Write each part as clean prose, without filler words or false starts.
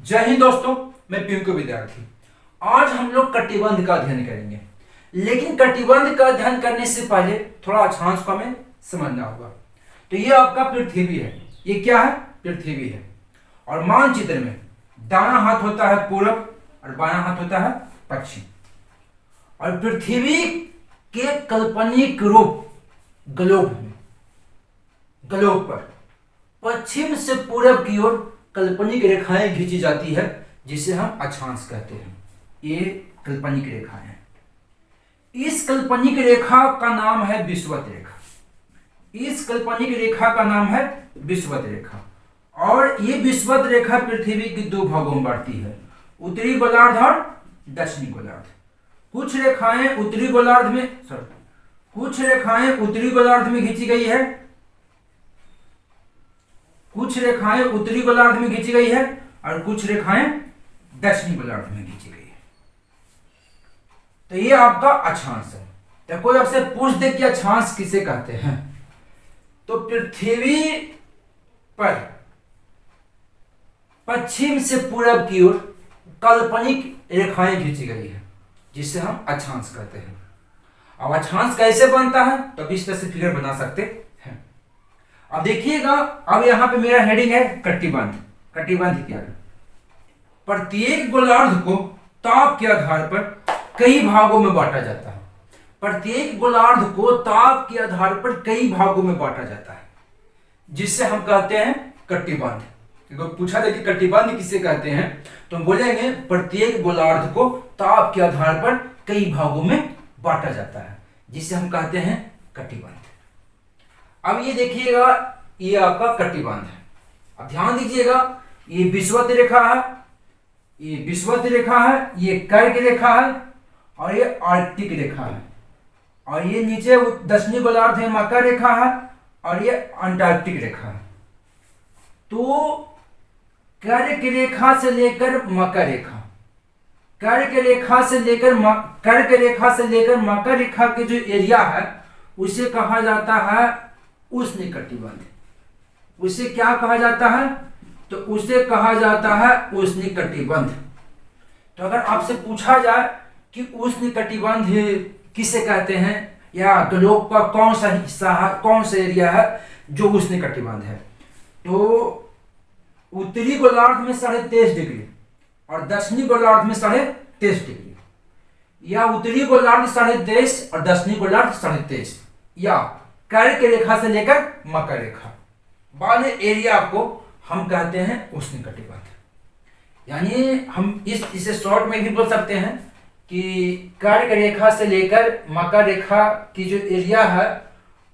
जय हिंद दोस्तों, मैं पिंकू विद्यार्थी। आज हम लोग कटिबंध का अध्ययन करेंगे, लेकिन कटिबंध का अध्ययन करने से पहले थोड़ा अक्षांश को हमें समझना होगा। तो ये आपका पृथ्वी है। ये क्या है? पृथ्वी है। और मानचित्र में दायां हाथ होता है पूरब और बायां हाथ होता है पश्चिम। और पृथ्वी के काल्पनिक रूप ग्लोब पर पश्चिम से पूरब की ओर काल्पनिक रेखाएं खींची जाती है, जिसे हम अक्षांश कहते हैं। ये काल्पनिक रेखाएं हैं। इस काल्पनिक रेखा का नाम है विषुवत रेखा। इस काल्पनिक रेखा का नाम है विषुवत रेखा। और ये विषुवत रेखा पृथ्वी के दो भागों में बढ़ती है, उत्तरी गोलार्ध और दक्षिणी गोलार्ध। कुछ रेखाएं उत्तरी गोलार्ध में खींची गई है, कुछ रेखाएं उत्तरी गोलार्ध में खींची गई है और कुछ रेखाएं दक्षिणी गोलार्ध में खींची गई है। तो ये आपका अक्षांश है। तो कोई आपसे पूछ दे कि अक्षांश किसे कहते हैं, तो पृथ्वी पर पश्चिम से पूरब की ओर काल्पनिक रेखाएं खींची गई है, जिसे हम अक्षांश कहते हैं। अब अक्षांश कैसे बनता है, तो इस तरह से फिगर बना सकते हैं। अब देखिएगा, अब यहां पे मेरा हेडिंग है कटिबंध। कटिबंध क्या है? प्रत्येक गोलार्ध को ताप के आधार पर कई भागों में बांटा जाता है। प्रत्येक गोलार्ध को ताप के आधार पर कई भागों में बांटा जाता है, जिससे हम कहते हैं कटिबंध। पूछा जाए कि कटिबंध किसे कहते हैं, तो हम बोलेंगे प्रत्येक गोलार्ध को ताप के आधार पर कई भागों में बांटा जाता है, जिसे हम कहते हैं कटिबंध। अब ये देखिएगा, ये आपका कटिबंध है। अब ध्यान दीजिएगा, ये विषुवत रेखा है, ये विषुवत रेखा है, ये कर्क रेखा है और ये आर्कटिक रेखा है। और ये नीचे दक्षिणी गोलार्ध में मकर रेखा है और ये अंटार्कटिक रेखा है। तो कर्क रेखा से लेकर मकर रेखा, कर्क रेखा से लेकर मकर रेखा के जो एरिया है, उसे कहा जाता है उष्णकटिबंध। उसे क्या कहा जाता है? तो उसे कहा जाता है उष्णकटिबंध। तो अगर आपसे पूछा जाए कि उष्णकटिबंध किसे कहते हैं, या ग्लोब का कौन सा हिस्सा है, कौन सा एरिया है जो उष्णकटिबंध है, तो उत्तरी गोलार्ध में 23.5 डिग्री और दक्षिणी गोलार्ध में 23.5 डिग्री, या उत्तरी गोलार्ध 23.5 और दक्षिणी गोलार्ध 23.5, या कर्क रेखा से लेकर मकर रेखा वाले एरिया को हम कहते हैं उष्णकटिबंध। यानी हम इसे शॉर्ट में भी बोल सकते हैं कि कर्क रेखा से लेकर मकर रेखा की जो एरिया है,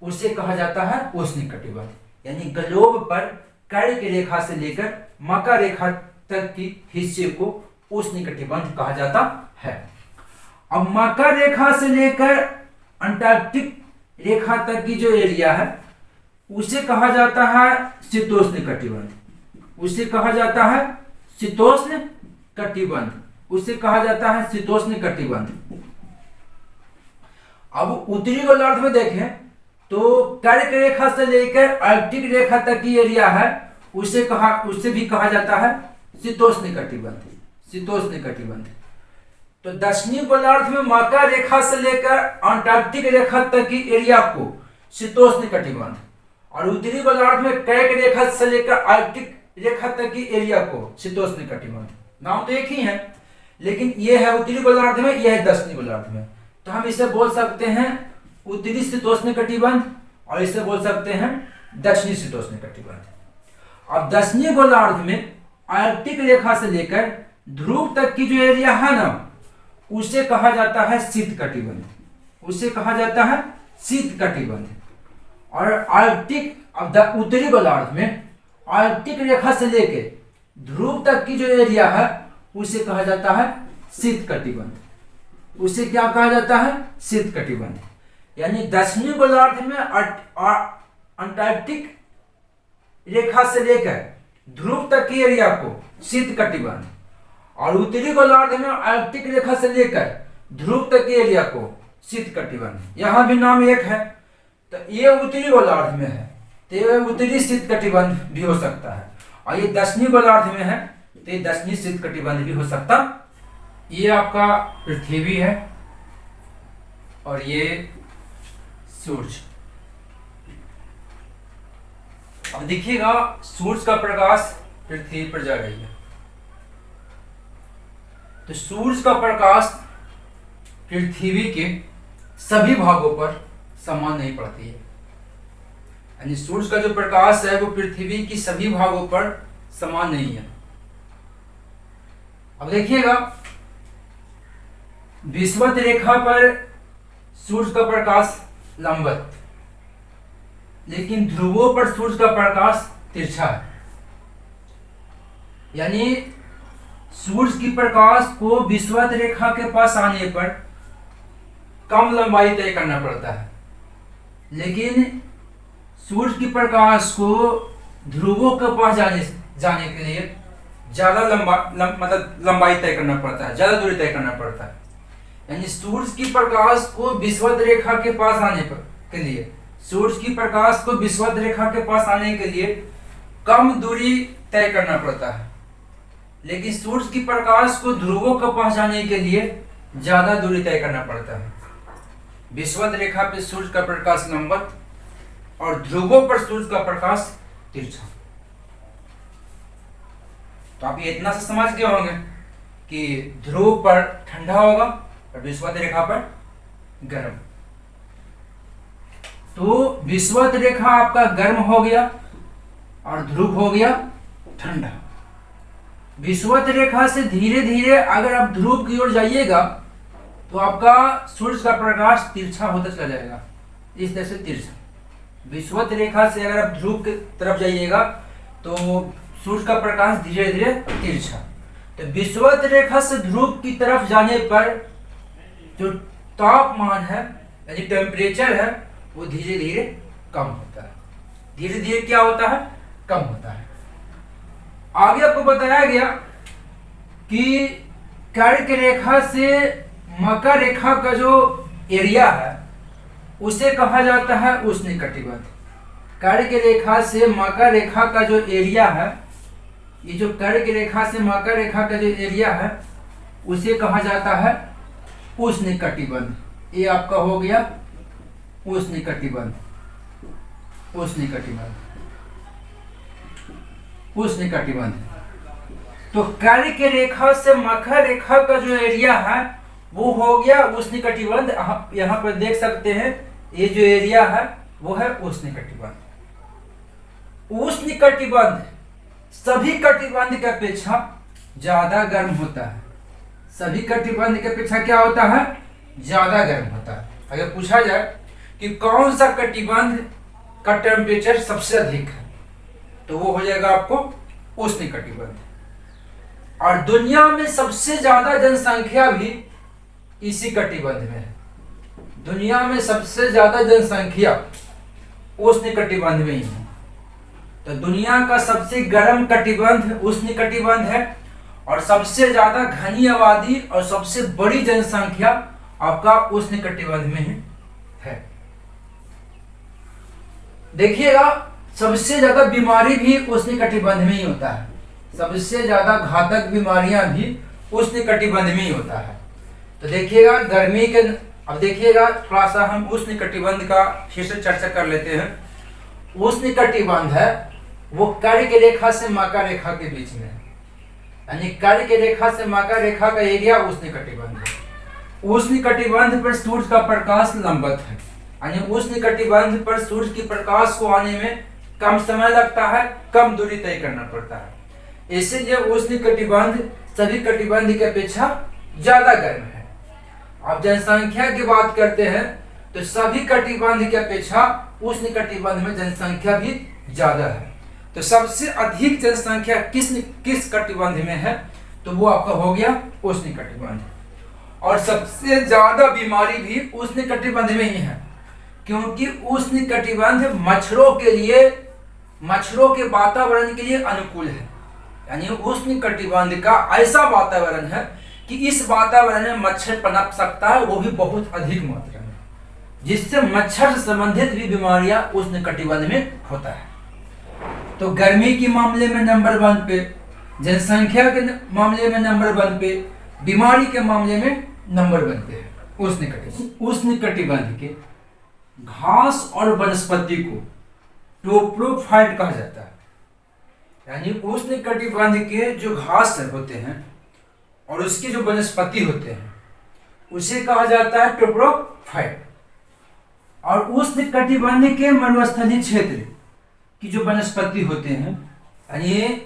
उसे कहा जाता है उष्णकटिबंध। यानी ग्लोब पर कर्क रेखा से लेकर मकर रेखा तक की हिस्से को उष्णकटिबंध कहा जाता है। अब मकर रेखा से लेकर अंटार्कटिक रेखा तक की जो एरिया है, उसे कहा जाता है शीतोष्ण कटिबंध। उसे कहा जाता है शीतोष्ण कटिबंध। उसे कहा जाता है शीतोष्ण कटिबंध। अब उत्तरी गोलार्ध में देखें तो कर्क रेखा से लेकर आर्कटिक रेखा तक की एरिया है, उसे भी कहा जाता है शीतोष्ण कटिबंध। शीतोष्ण कटिबंध। तो दक्षिणी गोलार्ध में मकर रेखा से लेकर अंटार्कटिक रेखा तक की एरिया को शीतोष्ण कटिबंध, और उत्तरी गोलार्ध में कर्क रेखा से लेकर आर्कटिक रेखा तक की एरिया को शीतोष्ण कटिबंध। नाम तो एक ही है, लेकिन ये है उत्तरी गोलार्ध में, यह है दक्षिणी गोलार्ध में। तो हम इसे बोल सकते हैं उत्तरी शीतोष्ण कटिबंध और इसे बोल सकते हैं दक्षिणी शीतोष्ण कटिबंध। अब दक्षिणी गोलार्ध में आर्कटिक रेखा से लेकर ध्रुव तक की जो एरिया है ना, उसे कहा जाता है शीत कटिबंध। उसे कहा जाता है शीत कटिबंध। और आर्कटिक, अब उत्तरी गोलार्ध में आर्कटिक रेखा से लेकर ध्रुव तक की जो एरिया है, उसे कहा जाता है शीत कटिबंध। उसे क्या कहा जाता है? शीत कटिबंध। यानी दक्षिणी गोलार्ध में अंटार्कटिक रेखा से लेकर ध्रुव तक की एरिया को शीत कटिबंध, और उत्तरी गोलार्ध में आर्कटिक रेखा से लेकर ध्रुव तक के एरिया को शीत कटिबंध। यहां भी नाम एक है, तो ये उत्तरी गोलार्ध में है, तो ये उत्तरी शीत कटिबंध भी हो सकता है। और ये दक्षिणी गोलार्ध में है, तो ये दक्षिणी शीत कटिबंध भी हो सकता। ये आपका पृथ्वी है और ये सूरज। अब देखिएगा सूरज का प्रकाश पृथ्वी पर जा रही है, तो सूरज का प्रकाश पृथ्वी के सभी भागों पर समान नहीं पड़ती है। यानी सूरज का जो प्रकाश है वो पृथ्वी की सभी भागों पर समान नहीं है। अब देखिएगा विषुवत रेखा पर सूरज का प्रकाश लंबवत, लेकिन ध्रुवों पर सूरज का प्रकाश तिरछा है। यानी सूरज की प्रकाश को विषुवत रेखा के पास आने पर कम लंबाई तय करना पड़ता है, लेकिन सूरज की प्रकाश को ध्रुवों के पास जाने के लिए ज्यादा लंबाई तय करना पड़ता है, ज्यादा दूरी तय करना पड़ता है। यानी सूरज की प्रकाश को विषुवत रेखा के पास आने के लिए, सूरज की प्रकाश को विषुवत रेखा के पास आने के लिए कम दूरी तय करना पड़ता है, लेकिन सूरज की प्रकाश को ध्रुवों के पास जाने के लिए ज्यादा दूरी तय करना पड़ता है। विषुवत रेखा पे सूरज का प्रकाश लंबवत और ध्रुवों पर सूरज का प्रकाश तिरछा। तो आप ये इतना सा समझ गए होंगे कि ध्रुव पर ठंडा होगा और विषुवत रेखा पर गर्म। तो विषुवत रेखा आपका गर्म हो गया और ध्रुव हो गया ठंडा। विषुवत रेखा से धीरे धीरे अगर आप ध्रुव की ओर जाइएगा तो आपका सूरज का प्रकाश तिरछा होता चला जाएगा, इस तरह से तिरछा। विषुवत रेखा से अगर आप ध्रुव की तरफ जाइएगा तो सूरज का प्रकाश धीरे धीरे तिरछा। तो विषुवत रेखा से ध्रुव की तरफ जाने पर जो तापमान है यानी टेम्परेचर है वो धीरे धीरे कम होता है। धीरे धीरे क्या होता है? कम होता है। आगे आपको बताया गया कि कर्क रेखा से मकर रेखा का जो एरिया है उसे कहा जाता है उष्णकटिबंध। कर्क रेखा से मकर रेखा का जो एरिया है, ये जो कर्क रेखा से मकर रेखा का जो एरिया है उसे कहा जाता है उष्णकटिबंध। ये आपका हो गया उष्णकटिबंध। उष्णकटिबंध। तो कर्क रेखा से मकर रेखा का जो एरिया है वो हो गया उष्णकटिबंध। यहाँ पर देख सकते हैं ये जो एरिया है वो है उष्णकटिबंध। उष्णकटिबंध सभी कटिबंध की अपेक्षा ज्यादा गर्म होता है। सभी कटिबंध की अपेक्षा क्या होता है? ज्यादा गर्म होता है। अगर पूछा जाए कि कौन सा कटिबंध का टेम्परेचर सबसे अधिक है तो वो हो जाएगा आपको उष्णकटिबंध। और दुनिया में सबसे ज्यादा जनसंख्या भी इसी कटिबंध में है। दुनिया में सबसे ज्यादा जनसंख्या उष्णकटिबंध में ही है। तो दुनिया का सबसे गर्म कटिबंध उष्णकटिबंध है और सबसे ज्यादा घनी आबादी और सबसे बड़ी जनसंख्या आपका उष्णकटिबंध में है। देखिएगा सबसे ज्यादा बीमारी भी उष्णकटिबंध में ही होता है। सबसे ज्यादा घातक बीमारियां भी उष्णकटिबंध में ही होता है। तो देखिएगा गर्मी के, अब देखिएगा थोड़ा सा हम उष्णकटिबंध का फिर से चर्चा कर लेते हैं। उष्णकटिबंध है वो कर्क रेखा से मकर रेखा के बीच में है। यानी कर्क रेखा से मकर रेखा का एरिया उष्णकटिबंध है। उष्णकटिबंध पर सूरज का प्रकाश लंबवत है। यानी उष्णकटिबंध पर सूरज की प्रकाश को आने में कम समय लगता है, कम दूरी तय करना पड़ता है। इसीलिए उष्णकटिबंध सभी कटिबंध की अपेक्षा ज्यादा गर्म है। अब जनसंख्या की बात करते हैं तो सभी कटिबंध की अपेक्षा उष्णकटिबंध में जनसंख्या भी ज्यादा है। तो सबसे अधिक जनसंख्या किस कटिबंध में है तो वो आपका हो गया उष्णकटिबंध। और सबसे ज्यादा बीमारी भी उष्णकटिबंध में ही है, क्योंकि उष्णकटिबंध मच्छरों के लिए, मच्छरों के वातावरण के लिए अनुकूल है। यानी उष्णकटिबंध का ऐसा वातावरण है कि इस वातावरण में मच्छर पनप सकता है, वो भी बहुत अधिक मात्रा में, जिससे मच्छर से संबंधित भी बीमारियां उष्णकटिबंध में होता है। तो गर्मी के मामले में नंबर 1 पे जनसंख्या के मामले में नंबर 1 पे, बीमारी के मामले में नंबर 1 पे है उष्णकटिबंध के घास और वनस्पति को टोप्रोफाइट कहा जाता है। यानी उष्णकटिबंध के जो घास होते हैं और उसके जो वनस्पति होते हैं उसे कहा जाता है टोप्रोफाइट। और उष्णकटिबंध के मरुस्थलीय क्षेत्र की जो वनस्पति होते हैं, यानी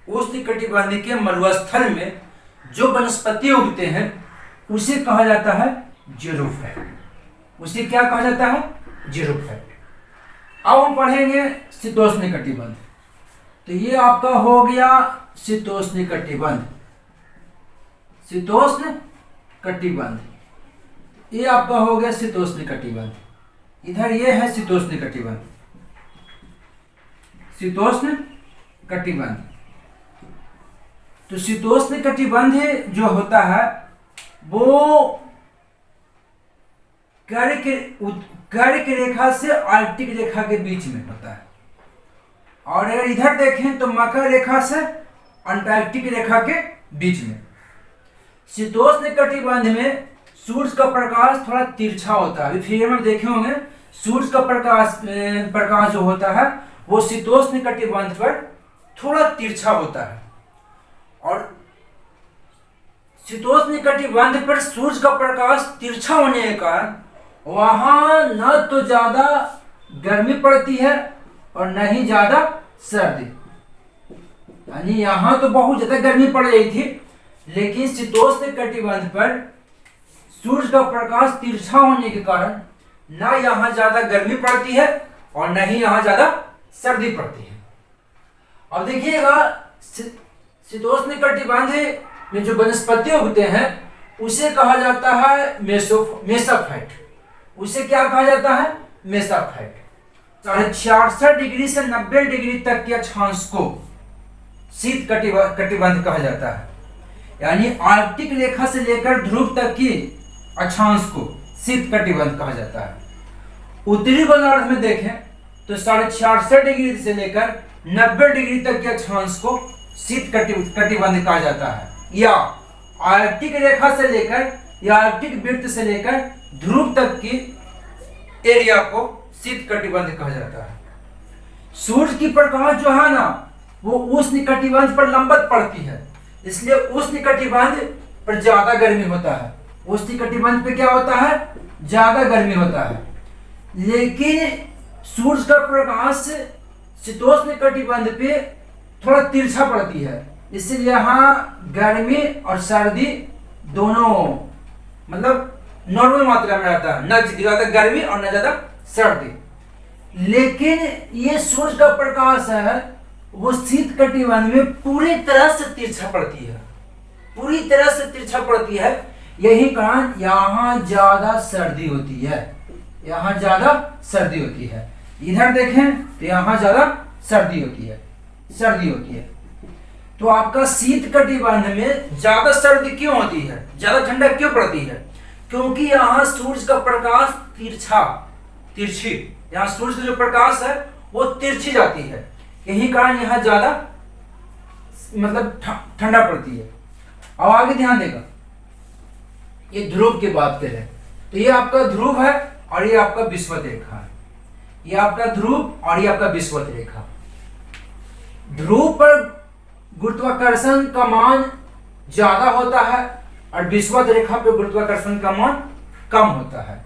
उष्णकटिबंध के मरुस्थल में जो वनस्पति उगते हैं उसे कहा जाता है ज़ीरोफाइट। उसे क्या कहा जाता है? ज़ीरोफाइट। अब हम पढ़ेंगे शीतोष्णकटिबंध। तो ये आपका हो गया शीतोष्णकटिबंध। शीतोष्णकटिबंध ये आपका हो गया शीतोष्णकटिबंध। इधर ये है शीतोष्णकटिबंध। शीतोष्णकटिबंध तो शीतोष्णकटिबंध जो होता है वो कर्क रेखा से आर्कटिक रेखा के बीच में होता है। और अगर इधर देखें तो मकर रेखा से अंटार्कटिक रेखा के बीच में। शीतोष्णकटिबंध में सूर्य का प्रकाश थोड़ा तिरछा होता है। अभी फिगर में देखे होंगे सूर्य का प्रकाश जो होता है वो शीतोष्णकटिबंध पर थोड़ा तिरछा होता है। और शीतोष्णकटिबंध पर सूर्य का प्रकाश तिरछा होने के कारण वहां न तो ज्यादा गर्मी पड़ती है और न ही ज्यादा सर्दी। यानी यहाँ तो बहुत ज्यादा गर्मी पड़ रही थी, लेकिन शीतोष्णकटिबंध पर सूर्य का प्रकाश तिरछा होने के कारण न यहाँ ज्यादा गर्मी पड़ती है और न ही यहाँ ज्यादा सर्दी पड़ती है। अब देखिएगा शीतोष्णकटिबंध में जो वनस्पति उगते हैं उसे कहा जाता है मेसोफाइट। उसे क्या कहा जाता है? मेसोफाइट। 66 डिग्री से 90 डिग्री तक के अक्षांश को शीत कटिबंध कहा जाता है। यानी आर्कटिक रेखा से लेकर ध्रुव तक की अक्षांश को शीत कटिबंध कहा जाता है। उत्तरी गोलार्ध में देखें तो 66 डिग्री से लेकर 90 डिग्री तक के अक्षांश को शीत कटिबंध कहा जाता है। या आर्कटिक रेखा से लेकर या आर्कटिक वृत्त से लेकर ध्रुव तक की एरिया को शीत कटिबंध कहा जाता है। सूर्य की प्रकाश जो है ना वो उष्णकटिबंध पर लंबवत पड़ती है, इसलिए उष्णकटिबंध पर ज्यादा गर्मी होता है। उष्णकटिबंध पे क्या होता है? ज्यादा गर्मी होता है। लेकिन सूर्य का प्रकाश शीतोष्णकटिबंध पे थोड़ा तिरछा पड़ती है, इसलिए यहाँ गर्मी और सर्दी दोनों मतलब नॉर्मल मात्रा में रहता है, न ज्यादा गर्मी और न ज्यादा सर्दी। लेकिन ये सूर्य का प्रकाश है वो शीत कटिबंध में पूरी तरह से तिरछा पड़ती है, पूरी तरह से तिरछा पड़ती है। यही कारण यहाँ ज्यादा सर्दी होती है, यहाँ ज्यादा सर्दी होती है। इधर देखें तो यहाँ ज्यादा सर्दी होती है। तो आपका शीत कटिबंध में ज्यादा सर्दी क्यों होती है, ज्यादा ठंडक क्यों पड़ती है? क्योंकि यहाँ सूर्य का प्रकाश तिरछी यहाँ सूर्य का जो प्रकाश है वो तिरछी जाती है। यही कारण यहाँ ज्यादा मतलब ठंडा पड़ती है। अब आगे ध्यान देगा, ये ध्रुव की बात करें तो ये आपका ध्रुव है और ये आपका विषुवत रेखा है। ये आपका ध्रुव और ये आपका विषुवत रेखा। ध्रुव पर गुरुत्वाकर्षण का मान ज्यादा होता है और विषुवत रेखा पे गुरुत्वाकर्षण का मान कम होता है।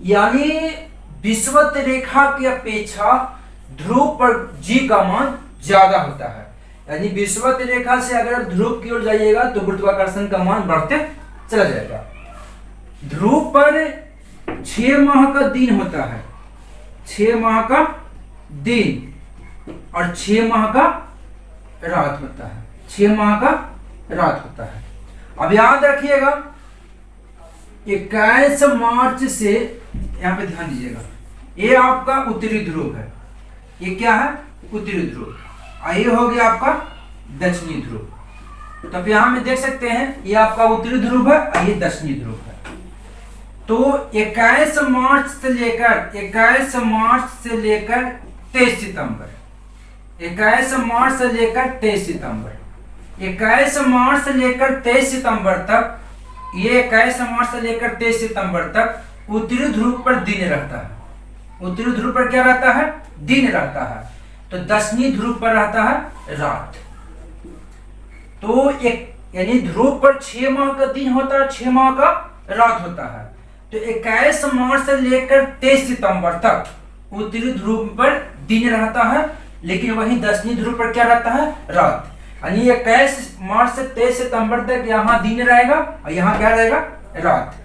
यानी विषुवत रेखा की अपेक्षा ध्रुव पर जी का मान ज्यादा होता है। यानी विषुवत रेखा से अगर ध्रुव की ओर जाइएगा तो गुरुत्वाकर्षण का मान बढ़ते चला जाएगा। ध्रुव पर 6 माह का दिन होता है, 6 माह का दिन और 6 माह का रात होता है, 6 माह का रात होता है। अब याद रखिएगा 21 मार्च से, यहाँ पे ध्यान दीजिएगा, ये आपका उत्तरी ध्रुव है। ये क्या है? उत्तरी ध्रुव। और ये हो गया आपका दक्षिणी ध्रुव। तो यहाँ में देख सकते हैं ये आपका उत्तरी ध्रुव है और ये दक्षिणी ध्रुव है। तो 21 मार्च से लेकर 23 सितंबर, 21 मार्च से लेकर 23 सितंबर 21 मार्च से लेकर 23 सितंबर तक, ये 21 मार्च से लेकर 23 सितंबर तक उत्तरी ध्रुव पर दिन रहता है। उत्तरी ध्रुव पर क्या रहता है? दिन रहता है। तो दक्षिणी ध्रुव पर रहता है रात। तो एक यानी ध्रुव पर 6 माह का दिन होता है, 6 माह का रात होता है। तो 21 मार्च से लेकर 23 सितंबर तक उत्तरी ध्रुव पर दिन रहता है, लेकिन वहीं दक्षिणी ध्रुव पर क्या रहता है? रात। यानी 21 मार्च से 23 सितंबर तक यहाँ दिन रहेगा और यहाँ क्या रहेगा? रात।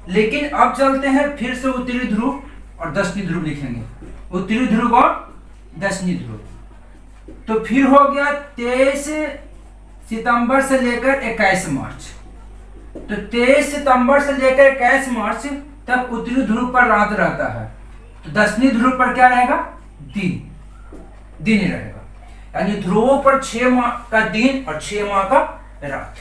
लेकिन अब चलते हैं फिर से उत्तरी ध्रुव और दक्षिणी ध्रुव लिखेंगे, उत्तरी ध्रुव और दक्षिणी ध्रुव। तो फिर हो गया 23 सितंबर से लेकर 21 मार्च। तो 23 सितंबर से लेकर 21 मार्च तक उत्तरी ध्रुव पर रात रहता है, तो दक्षिणी ध्रुव पर क्या रहेगा? दिन रहेगा। यानी ध्रुवों पर 6 माह का दिन और 6 माह का रात।